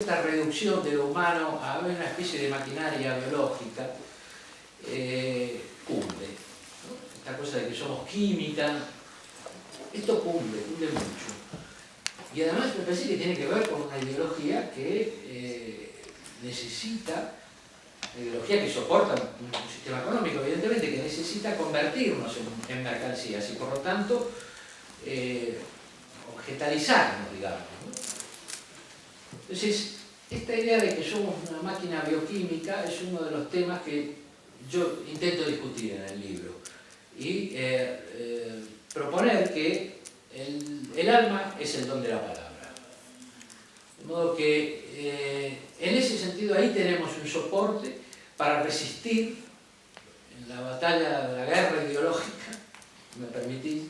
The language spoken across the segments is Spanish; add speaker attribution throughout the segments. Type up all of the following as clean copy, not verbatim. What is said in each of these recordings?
Speaker 1: esta reducción de lo humano a una especie de maquinaria biológica cunde, ¿no? Esta cosa de que somos química, esto cunde mucho. Y además me parece que tiene que ver con una ideología que necesita, una ideología que soporta un sistema económico, evidentemente, que necesita convertirnos en mercancías y por lo tanto objetalizarnos, digamos, ¿no? Entonces, esta idea de que somos una máquina bioquímica es uno de los temas que yo intento discutir en el libro y proponer que el alma es el don de la palabra. De modo que en ese sentido ahí tenemos un soporte para resistir en la batalla de la guerra ideológica, si me permitís,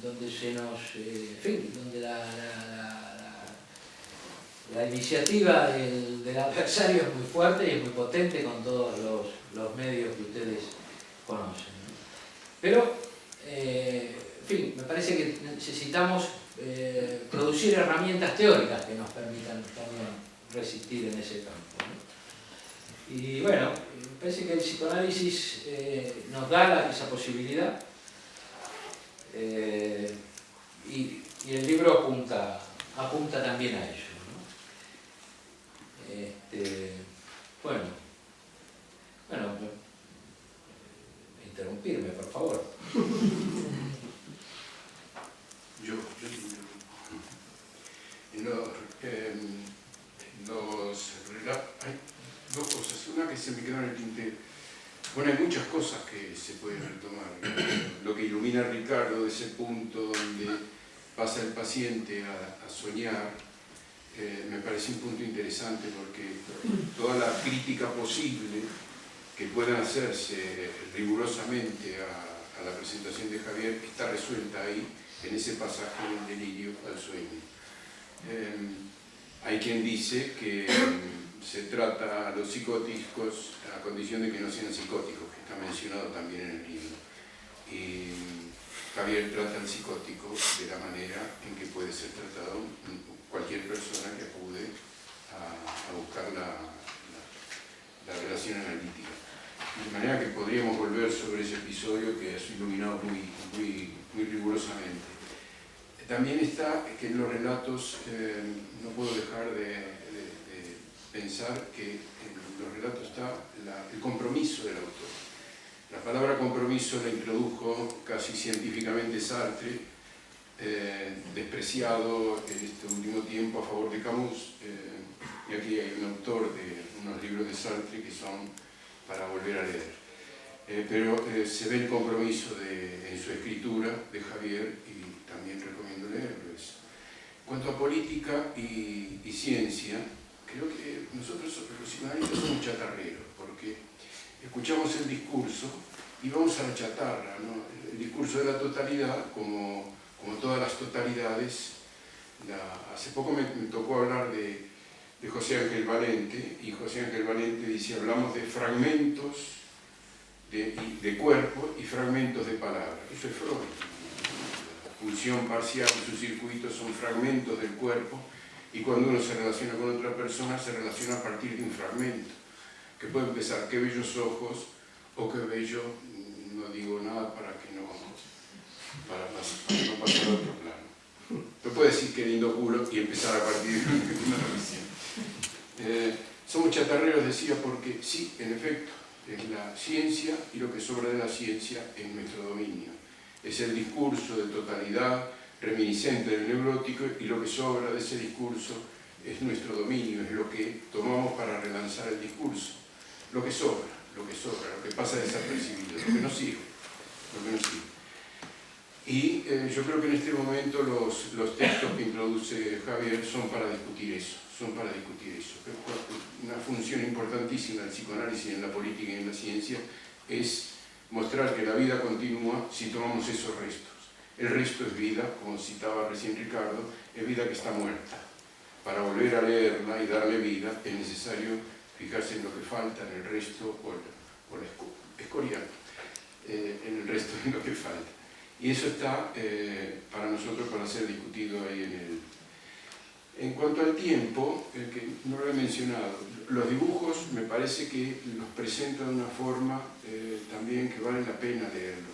Speaker 1: donde se nos, en fin, donde la iniciativa del adversario es muy fuerte y es muy potente con todos los medios que ustedes conocen, ¿no? Pero, en fin, me parece que necesitamos producir herramientas teóricas que nos permitan también resistir en ese campo, ¿no? Y bueno, me parece que el psicoanálisis nos da esa posibilidad. Y el libro apunta también a ello, ¿no? Bueno, interrumpirme, por favor.
Speaker 2: Yo hay dos cosas. Una que se me quedó en el tintero. Bueno, hay muchas cosas que se pueden retomar. Lo que ilumina a Ricardo de ese punto donde pasa el paciente a soñar, me parece un punto interesante porque toda la crítica posible que puedan hacerse rigurosamente a la presentación de Javier está resuelta ahí, en ese pasaje del delirio al sueño. Hay quien dice que se trata a los psicóticos a condición de que no sean psicóticos, que está mencionado también en el libro. Y Javier trata al psicótico de la manera en que puede ser tratado cualquier persona que acude a buscar la relación analítica. De manera que podríamos volver sobre ese episodio que has iluminado muy rigurosamente. También está que en los relatos, no puedo dejar de pensar que en los relatos está el compromiso del autor. La palabra compromiso la introdujo casi científicamente Sartre, despreciado en este último tiempo a favor de Camus, y aquí hay un autor de unos libros de Sartre que son para volver a leer. Pero se ve el compromiso en su escritura de Javier y también recomiendo leerlo. En cuanto a política y ciencia, creo que nosotros los psicoanalistas somos chatarreros, porque escuchamos el discurso y vamos a la chatarra, ¿no? El discurso de la totalidad, como todas las totalidades. Hace poco me tocó hablar de José Ángel Valente, y José Ángel Valente dice, hablamos de fragmentos de cuerpo y fragmentos de palabra. Eso es Freud. La función parcial y sus circuitos son fragmentos del cuerpo, y cuando uno se relaciona con otra persona, se relaciona a partir de un fragmento, que puede empezar, qué bellos ojos, o qué bello, no digo nada para no pasar a otro plano. No puede decir qué lindo culo y empezar a partir de una relación. Somos chatarreros, decía, porque sí, en efecto, es la ciencia y lo que sobra de la ciencia es nuestro dominio. Es el discurso de totalidad reminiscente del neurótico, y lo que sobra de ese discurso es nuestro dominio, es lo que tomamos para relanzar el discurso. Lo que sobra, lo que pasa desapercibido, lo que nos sirve. Y yo creo que en este momento los textos que introduce Javier son para discutir eso. Una función importantísima del psicoanálisis en la política y en la ciencia es mostrar que la vida continúa si tomamos esos restos. El resto es vida, como citaba recién Ricardo, es vida que está muerta. Para volver a leerla y darle vida es necesario fijarse en lo que falta, en el resto, o la escoria, en el resto de lo que falta. Y eso está para nosotros para ser discutido ahí en el... En cuanto al tiempo, que no lo he mencionado, los dibujos me parece que los presenta de una forma también que vale la pena leerlo,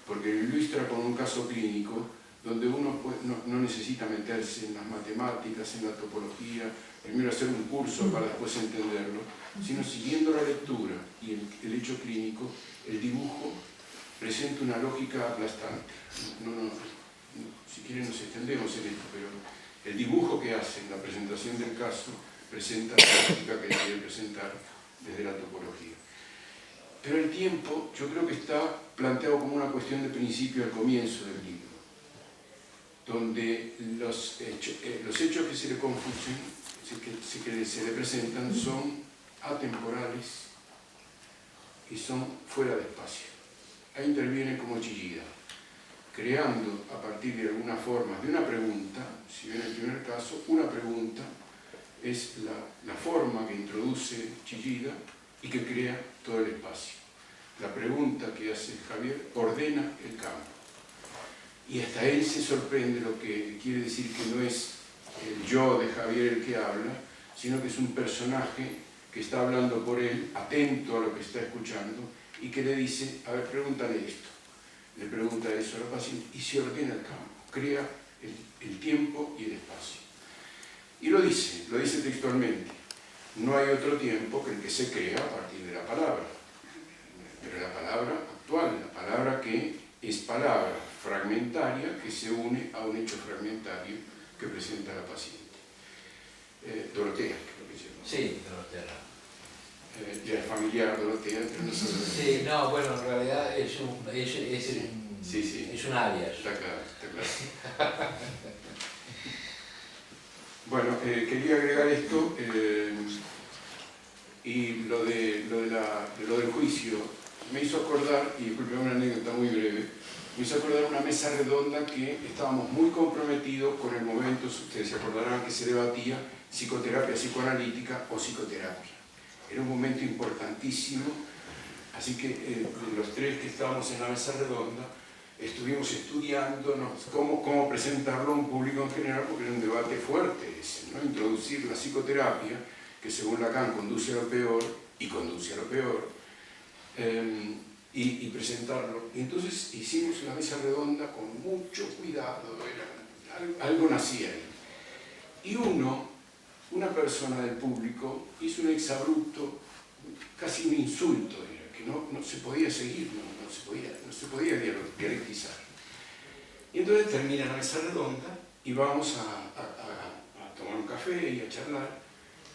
Speaker 2: porque lo ilustra con un caso clínico donde uno no necesita meterse en las matemáticas, en la topología, primero hacer un curso para después entenderlo, sino siguiendo la lectura y el hecho clínico, el dibujo presenta una lógica aplastante. Si quieren nos extendemos en esto, pero el dibujo que hace en la presentación del caso presenta la lógica que quiere presentar desde la topología. Pero el tiempo yo creo que está planteado como una cuestión de principio al comienzo del libro, donde los hechos que se le confusen, que se le presentan, son atemporales y son fuera de espacio. Ahí interviene como Chillida, creando a partir de algunas formas de una pregunta. Si bien en el primer caso una pregunta es la forma que introduce Chillida y que crea todo el espacio. La pregunta que hace Javier ordena el campo. Y hasta él se sorprende, lo que quiere decir que no es el yo de Javier el que habla, sino que es un personaje que está hablando por él, atento a lo que está escuchando, y que le dice, a ver, pregúntale esto. Le pregunta eso a la paciente y se ordena el campo, crea el tiempo y el espacio. Y lo dice textualmente, no hay otro tiempo que el que se crea a partir de la palabra, pero la palabra actual, la palabra que es palabra fragmentaria que se une a un hecho fragmentario que presenta la paciente. Dorotea, creo que se llama.
Speaker 1: Sí, Dorotea.
Speaker 2: Ya es familiar Dorotea entre nosotros.
Speaker 1: Sí, no, bueno, en realidad es un alias.
Speaker 2: Está claro. Bueno, quería agregar esto y lo del juicio me hizo acordar, y disculpe una anécdota muy breve, me hizo acordar una mesa redonda que estábamos muy comprometidos con el momento, ustedes se acordarán, que se debatía psicoterapia psicoanalítica o psicoterapia. Era un momento importantísimo, así que los tres que estábamos en la mesa redonda estuvimos estudiándonos cómo presentarlo a un público en general, porque era un debate fuerte ese, ¿no? Introducir la psicoterapia, que según Lacan conduce a lo peor, y conduce a lo peor, y presentarlo. Y entonces hicimos la mesa redonda con mucho cuidado, algo nacía ahí. Y una persona del público hizo un exabrupto, casi un insulto, que no se podía seguir, no se podía dialectizar. Y entonces termina la mesa redonda y vamos a tomar un café y a charlar,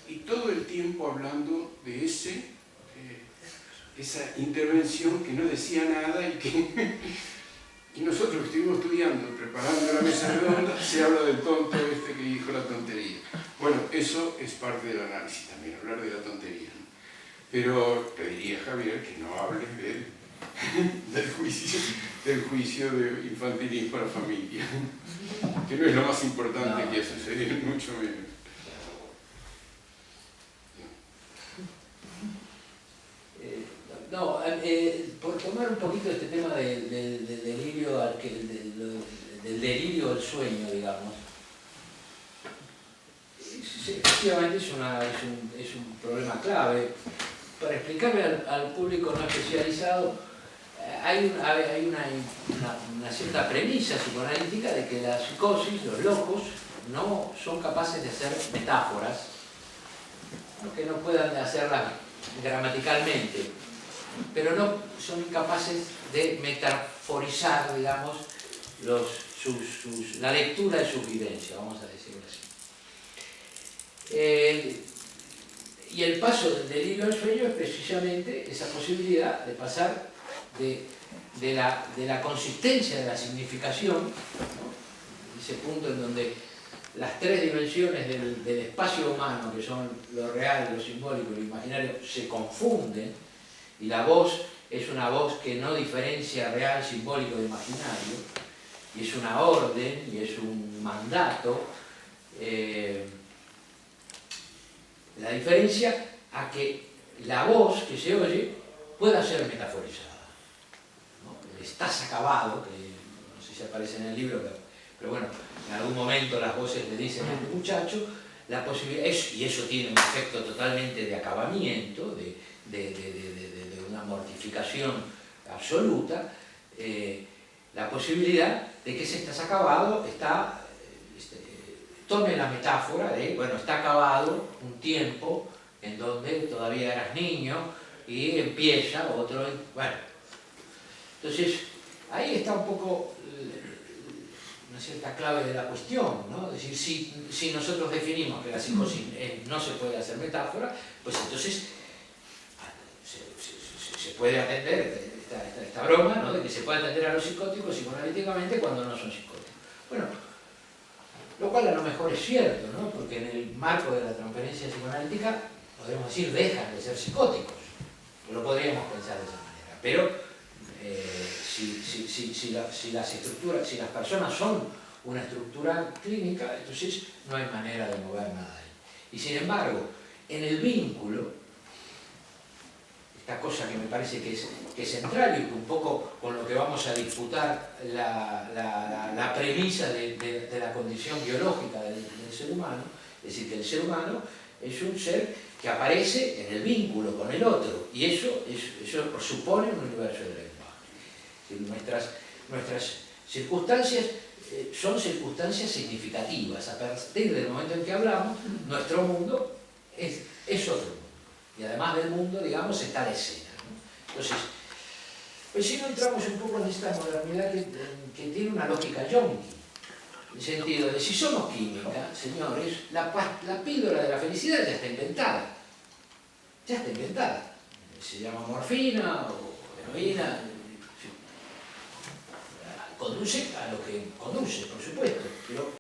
Speaker 2: y todo el tiempo hablando de esa intervención que no decía nada y nosotros que estuvimos estudiando, preparando la mesa redonda, se habla del tonto que dijo la tontería. Bueno, eso es parte del análisis también, hablar de la tontería, ¿no? Pero pediría a Javier que no hable del juicio de infantilismo a la familia, que no es lo más importante que ha sucedido, mucho menos.
Speaker 1: Por tomar un poquito este tema del delirio, del delirio del sueño, digamos, efectivamente es un problema clave. Para explicarle al público no especializado, hay una cierta premisa psicoanalítica de que la psicosis, los locos, no son capaces de hacer metáforas, que no puedan hacerlas gramaticalmente, pero no son incapaces de metaforizar, digamos, la lectura de sus vivencias, vamos a decirlo así. Y el paso del delirio al sueño es precisamente esa posibilidad de pasar de la consistencia de la significación, ¿no? Ese punto en donde las tres dimensiones del espacio humano, que son lo real, lo simbólico y lo imaginario, se confunden, y la voz es una voz que no diferencia real, simbólico e imaginario, y es una orden, y es un mandato. La diferencia a que la voz que se oye pueda ser metaforizada, ¿no? El estás acabado, que no si se aparece en el libro, pero bueno, en algún momento las voces le dicen a este muchacho, la posibilidad, y eso tiene un efecto totalmente de acabamiento, de una mortificación absoluta, la posibilidad de que ese estás acabado está, tome la metáfora de, bueno, está acabado un tiempo en donde todavía eras niño y empieza otro, bueno. Entonces, ahí está un poco una cierta clave de la cuestión, ¿no? Es decir, si nosotros definimos que la psicosis no se puede hacer metáfora, pues entonces se puede atender esta broma, ¿no? De que se puede atender a los psicóticos psicoanalíticamente cuando no son psicóticos. Bueno, lo cual a lo mejor es cierto, ¿no? Porque en el marco de la transferencia psicoanalítica, podemos decir, dejan de ser psicóticos. Lo podríamos pensar de esa manera. Pero si las personas son una estructura clínica, entonces no hay manera de mover nada ahí. Y sin embargo, en el vínculo, esta cosa que me parece que es central y que un poco con lo que vamos a disputar la premisa de la condición biológica del ser humano, es decir, que el ser humano es un ser que aparece en el vínculo con el otro, y eso supone un universo de lenguaje. Nuestras circunstancias son circunstancias significativas. A partir del momento en que hablamos, nuestro mundo es otro mundo. Y además del mundo, digamos, está la escena, ¿no? Entonces, pues si no entramos un poco en esta modernidad que tiene una lógica yonki, en el sentido de si somos química, señores, la píldora de la felicidad ya está inventada. Ya está inventada. Se llama morfina o heroína. Conduce a lo que conduce, por supuesto, pero